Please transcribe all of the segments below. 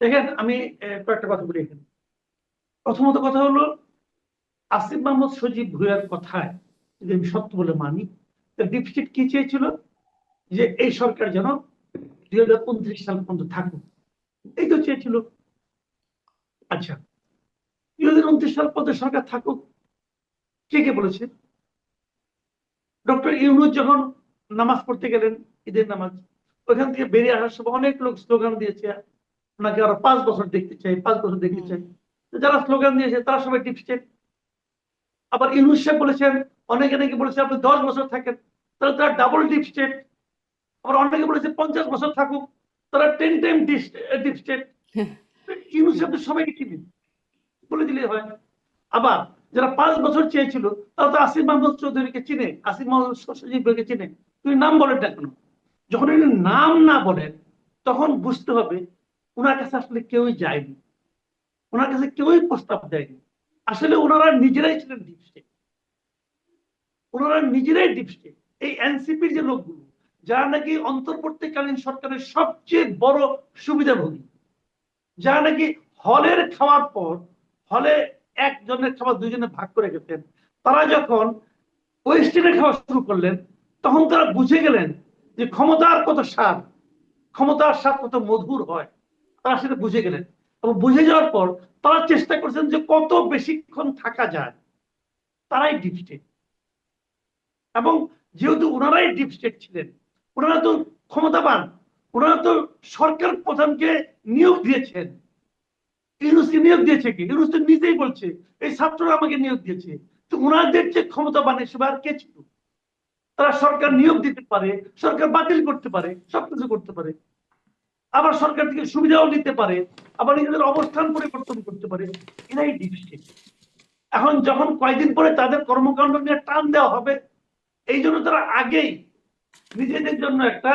দেখেন আমি কয়েকটা কথা বলি এখানে। প্রথমত কথা হলো, আসিফ মাহমুদ সজীব ভুঁইয়ার কথায় যদি আমি সত্য বলে মানি, ডিপস্টেট কি চেয়েছিল? যে এই সরকার যেন 2029 সাল পর্যন্ত থাকুক, এই তো চেয়েছিল। আচ্ছা, 2029 সাল পর্যন্ত সরকার থাকুক, কে কে বলেছে? ডক্টর ইউনূস যখন নামাজ পড়তে গেলেন, ঈদের নামাজ, ওইখান থেকে বেরিয়ে আসার সময় অনেক লোক স্লোগান দিয়েছে, ওনাকে আরো 5 বছর দেখতে চাই, 5 বছর দেখতে হুম চাই। যারা স্লোগান দিয়েছে তারা সবাই ডিপস্টেট। আবার ইউনূস সাহেব বলেছেন, অনেকে নাকি বলেছে আপনি 10 বছর থাকেন, তাহলে তারা ডাবল ডিপস্টেট। আবার অনেকে বলেছে 50 বছর থাকুক, তারা 10 টাইম ডিপস্টেট। ইউনূস সাহেব তো সবাইকে চিনেন, বলে দিলে হয়। আবার যারা 5 বছর চেয়েছিল, তারা তো আসিফ মাহমুদ চৌধুরীকে চিনে, আসিফ মাহমুদ সজীবকে চিনে। তুমি নাম বলেন না কেন? যখন উনি নাম না বলেন, তখন বুঝতে হবে ওনার কাছে আসলে কেউই যায়নি, ওনার কাছে কেউই প্রস্তাব দেয়নি। আসলে ওনারা নিজেরাই ছিলেন ডিপ স্টেট, ওনারা নিজেরাই ডিপ স্টেট। এই এনসিপির যে লোকগুলো, যারা নাকি অন্তর্বর্তীকালীন সরকারের সবচেয়ে বড় সুবিধাভোগী, যারা নাকি হলের খাওয়ার পর হলে একজনের খাবার দুইজনে ভাগ করে খেতেন, তারা যখন ওয়েস্টার্নে খাওয়া শুরু করলেন, তখন তারা বুঝে গেলেন যে ক্ষমতার কত স্বাদ, ক্ষমতার স্বাদ কত মধুর হয়। তারা সেটা বুঝে গেলেন, এবং বুঝে যাওয়ার পর তারা চেষ্টা করছেন যে কত বেশিক্ষণ থাকা যায়। তারাই ডিপ স্টেট। এবং যেহেতু ওনারাই ডিপ স্টেট ছিলেন, ওনারা তো ক্ষমতাবান, ওনারা তো সরকার প্রধানকে নিয়োগ দিয়েছেন। ইউনূসকে নিয়োগ দিয়েছে কি? ইউনূস তো নিজেই বলছে এই ছাত্ররা আমাকে নিয়োগ দিয়েছে। তো ওনাদের যে ক্ষমতাবান হিসেবে আর কে ছিল? তারা সরকার নিয়োগ দিতে পারে, সরকার বাতিল করতে পারে, সবকিছু করতে পারে, আবার সরকার থেকে সুবিধাও নিতে পারে, আবার নিজেদের অবস্থান পরিবর্তন করতে পারে। এরাই ডিপ স্টেট। এখন যখন কয়েকদিন পরে তাদের কর্মকাণ্ড নিয়ে টান দেওয়া হবে, এই জন্য তারা আগেই নিজেদের জন্য একটা,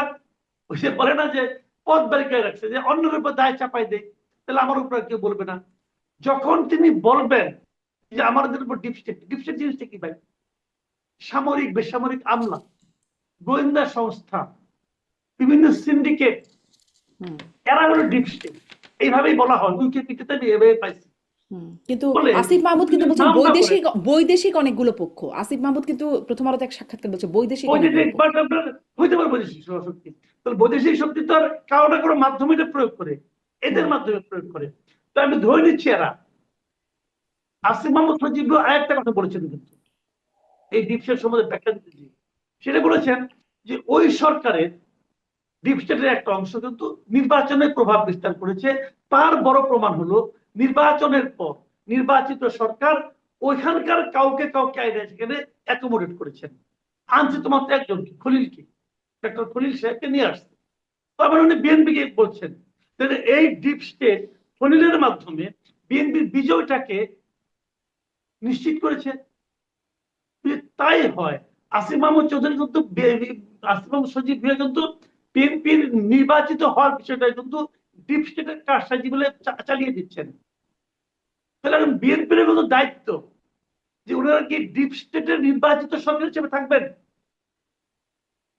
সে বলে না যে পথ বারিকায় রাখছে, যে অন্যের উপর দায় চাপাই দেয়, তাহলে আমার উপর কেউ বলবে না। যখন তিনি বলবেন যে আমাদের উপর ডিপ স্টেট, ডিপ স্টেট জিনিসটা কি ভাই? সামরিক বেসামরিক আমলা, গোয়েন্দা সংস্থা, বিভিন্ন সিন্ডিকেট, হুম এরা হলো ডিপ স্টেট। এইভাবেই বলা হয়, উইকিপিডিয়াতে আমি এভাবে পাইছি। কিন্তু বলে আসিফ মাহমুদ কিন্তু বলছেন নাম না করে বৈদেশিক বৈদেশিক অনেকগুলো পক্ষ। আসিফ মাহমুদ কিন্তু প্রথম আলোতে এক সাক্ষাৎকার বলছে বৈদেশিক অনেকগুলো বৈদেশিক, পক্ষ। বাট আপনার হইতে পারে বৈদেশিক শক্তি। তাহলে বৈদেশিক শক্তি তো আর কারো না কারো মাধ্যমে এটা প্রয়োগ করে, এদের হুম মাধ্যমে প্রয়োগ করে। তো আমি ধরে নিচ্ছি এরা। আসিফ মাহমুদ সজীব আরেকটা কথা বলেছেন কিন্তু এই ডিপ স্টেট সম্বন্ধে ব্যাখ্যা দিতে গিয়ে, সেটা বলেছেন যে ওই সরকারের ডিপ স্টেটের একটা অংশ কিন্তু নির্বাচনের প্রভাব বিস্তার করেছে। তার বড় প্রমাণ হলো নির্বাচনের পর নির্বাচিত সরকার ওইখানকার কাউকে কাউকে আইনে সেখানে অ্যাকোমোডেট করেছেন। আনছে হুম তোমার একজনকে, খলিলকে, ডক্টর খলিল সাহেবকে নিয়ে আসছে। তারপরে উনি বিএনপিকে বলছেন, তাহলে এই ডিপ স্টেট খলিলের মাধ্যমে বিএনপির বিজয়টাকে নিশ্চিত করেছে। যদি তাই হয়, আসিফ মাহমুদ চৌধুরী কিন্তু আসিফ মাহমুদ সজীব ভুঁইয়া কিন্তু বিএনপির নির্বাচিত হওয়ার বিষয়টা কিন্তু ডিপ স্টেটের কারসাজি বলে চালিয়ে দিচ্ছেন। তাহলে এখন বিএনপির কিন্তু দায়িত্ব যে ওনারা কি ডিপ স্টেটের নির্বাচিত সরকার হিসেবে থাকবেন,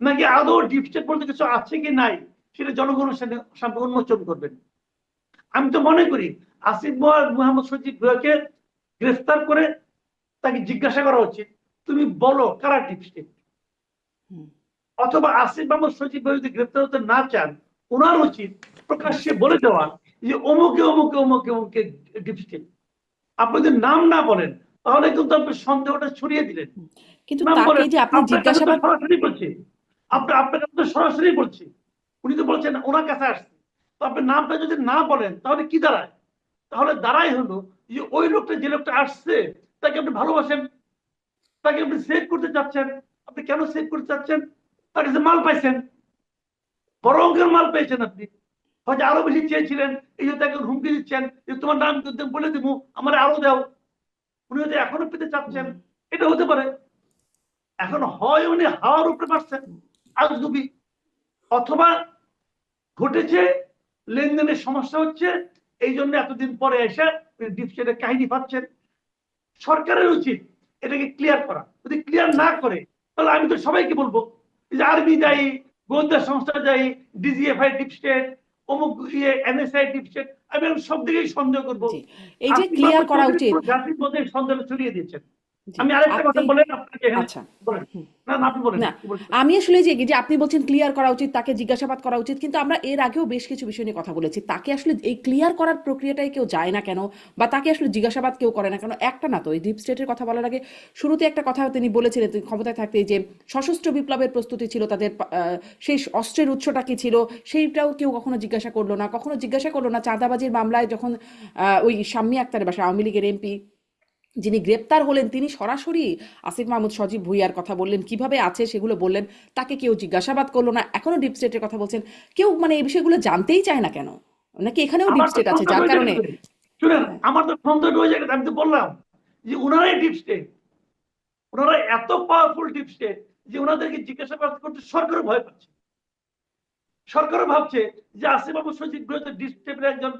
নাকি আদৌ ডিপ স্টেট বলতে কিছু আছে কি নাই সেটা জনগণের সামনে উন্মোচন করবেন। আমি তো মনে করি আসিফ মোহাম্মদ সজীব ভুঁইয়াকে গ্রেফতার করে তাকে জিজ্ঞাসা করা উচিত, তুমি বলো কারা ডিপ স্টেট। হুম অথবা আসিফ মাহমুদ সজীব যদি গ্রেফতার হতে না চান, ওনার উচিত প্রকাশ্যে বলে দেওয়া যে অমুকে অমুকে অমুকে অমুকে ডিপ স্টেট। আপনি যদি নাম না বলেন, তাহলে কিন্তু আপনি সন্দেহটা ছড়িয়ে দিলেন। হুম। কিন্তু নাম তাকে বলেন, যে আপনি আপনার কাছে তো জিজ্ঞাসাবাদ সরাসরি বলছে, আপনার কাছে তো সরাসরি বলছে, উনি তো বলছেন ওনার কাছে আসছে। তো আপনি নামটা যদি না বলেন তাহলে কি দাঁড়ায়? তাহলে দাঁড়াই হলো যে ওই লোকটা, যে লোকটা আসছে, তাকে আপনি ভালোবাসেন, তাকে আপনি সেভ করতে চাচ্ছেন। আপনি কেন সেভ করতে চাচ্ছেন? তার কাছে মাল পাইছেন, বড় অঙ্কের মাল পেয়েছেন আপনি, হয়তো আরো বেশি চেয়েছিলেন, এই যে তাকে হুমকি দিচ্ছেন যে তোমার নাম কিন্তু বলে দিব, আমার আরো দাও। উনি হয়তো এখনো পেতে চাচ্ছেন, হুম এটা হতে পারে। এখন হয় উনি হাওয়ার উপরে পারছেন আজগুবি, অথবা ঘটেছে লেনদেনের সমস্যা হচ্ছে, এই জন্য এতদিন পরে এসে ডিপ স্টেটের কাহিনী পাচ্ছেন। সরকারের উচিত এটাকে ক্লিয়ার করা। যদি ক্লিয়ার জি না করে, তাহলে আমি তো সবাইকে বলবো যে আর্মি দায়ী, গোয়েন্দা সংস্থা দায়ী, ডিজিএফআই ডিপ স্টেট, অমুক এনএসআই ডিপস্টেট, আমি সব দিকেই সন্দেহ করবো। জি, এই যে আসিফ ক্লিয়ার মাহমুদ করা চৌধুরী উচিত। পুরো জাতির মধ্যে সন্দেহ ছড়িয়ে দিয়েছেন। জি, আমি আরেকটা কথা আপনি বলেন আপনাকে এখানে আচ্ছা বলেন। হুম, না না, আপনি বলেন না কি বলছেন। আমি আসলে যে যে আপনি বলছেন ক্লিয়ার করা উচিত, তাকে জিজ্ঞাসাবাদ করা উচিত, কিন্তু আমরা এর আগেও বেশ কিছু বিষয় নিয়ে কথা বলেছি, তাকে আসলে এই ক্লিয়ার করার প্রক্রিয়াটাই কেউ যায় না কেন, বা তাকে আসলে জিজ্ঞাসাবাদ কেউ করে না কেন? একটা না তো, এই ডিপ স্টেটের কথা বলার আগে শুরুতে একটা কথা তিনি বলেছিলেন, তিনি ক্ষমতায় থাকতে যে সশস্ত্র বিপ্লবের প্রস্তুতি ছিল তাদের, সেই অস্ত্রের উৎসটা কি ছিল সেইটাও কেউ কখনো জিজ্ঞাসা করলো না, কখনো জিজ্ঞাসা করলো না চাঁদাবাজির মামলায় যখন ওই শাম্মী আক্তারের বাসা আওয়ামী লীগের এমপি যিনি গ্রেপ্তার হলেন, তিনি সরাসরি আসিফ মাহমুদ সজীব ভুইয়ার কথা বললেন, কিভাবে আছে সেগুলো বললেন, তাকে কেউ জিজ্ঞাসাবাদ করলো না। এখনো ডিপ স্টেটের কথা বলছেন, কেউ মানে এই বিষয়গুলো জানতেই চায় না কেন? নাকি এখানেও ডিপ আমার তো স্টেট আছে সন্দেহ যার ওই কারণে? জায়গাতে, শুনেন, আমার তো সন্দেহ ওই জায়গাতে। আমি তো বললাম যে ওনারাই ডিপ স্টেট, ওনারা এত পাওয়ারফুল ডিপ স্টেট যে ওনাদেরকে জিজ্ঞাসাবাদ করতে সরকারও ভয় পাচ্ছে। সরকারও ভাবছে যে আসিফ মাহমুদ সজীব ভুইয়া ডিপ স্টেটের একজন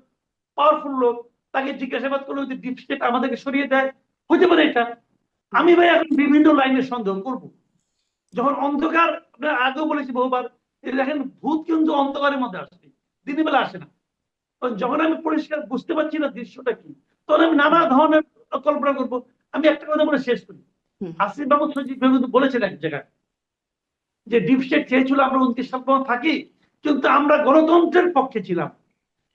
পাওয়ারফুল লোক, তাকে জিজ্ঞাসাবাদ করলে যদি ডিপ স্টেট আমাদেরকে সরিয়ে দেয়, হতে পারে এটা। হুম, আমি ভাই এখন বিভিন্ন লাইনে সন্দেহ করব। যখন অন্ধকার, আপনার আগেও বলেছি বহুবার, এই দেখেন ভূত কিন্তু অন্ধকারের মধ্যে আসে, দিনের বেলা আসে না। তো যখন আমি পরিষ্কার বুঝতে পারছি না দৃশ্যটা কি, তখন আমি নানা হুম, ধরনের কল্পনা করব। আমি একটা কথা বলে শেষ করি। হুম, আসিফ মাহমুদ সজীব ভুইয়া কিন্তু বলেছেন এক জায়গায় যে ডিপ স্টেট চেয়েছিল আমরা 29 সপ্তাহ থাকি, কিন্তু আমরা গণতন্ত্রের পক্ষে ছিলাম,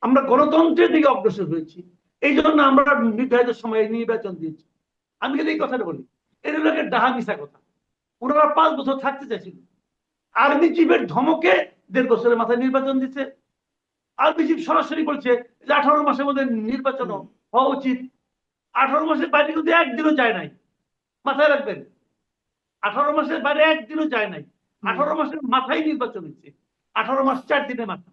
আমরা গণতন্ত্রের দিকে অগ্রসর হয়েছি, এই জন্য আমরা নির্ধারিত সময়ে নির্বাচন দিয়েছি। আমি কিন্তু এই কথাটা বলি, এর লোকের ডাহা মিশা কথা। ওনারা 5 বছর থাকতে চাইছিল, আর্মি চিফের ধমকে 1.5 বছরের মাথায় নির্বাচন দিচ্ছে। আর্মি চিফ সরাসরি বলছে যে 18 মাসের মধ্যে নির্বাচন হুম, হওয়া উচিত। 18 মাসের বাইরে কিন্তু একদিনও যায় নাই, মাথায় রাখবেন। 18 মাসের বাইরে একদিনও যায় নাই। হুম। 18 মাসের মাথায় নির্বাচন হচ্ছে, 18 মাস 4 দিনের মাথা।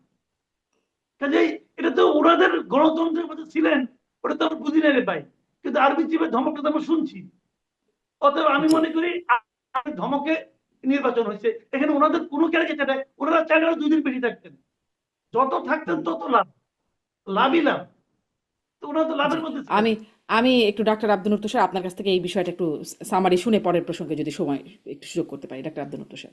কাজেই এটা তো ওনাদের গণতন্ত্রের মধ্যে ছিলেন, ওটা তো আমরা বুঝি না রে ভাই। কিন্তু আর্মি চিফের ধমকটা তো আমরা শুনছি। অতএব আমি জি, মনে করি ধমকে নির্বাচন হয়েছে, এখানে ওনাদের কোনো ক্যারেক্টার নেই। ওনারা চাইলে 2 দিন বেশি থাকতেন, যত থাকতেন হুম, তত লাভ, লাভই লাভ। তো ওনারা তো জি। লাভের মধ্যে ছিলেন। আমি আমি একটু ডাক্তার আব্দুল নূর তুষার আপনার কাছ থেকে এই বিষয়টা একটু সামারি শুনে পরের প্রসঙ্গে যদি সময় একটু সুযোগ করতে পারি, ডাক্তার আব্দুল নূর তুষার।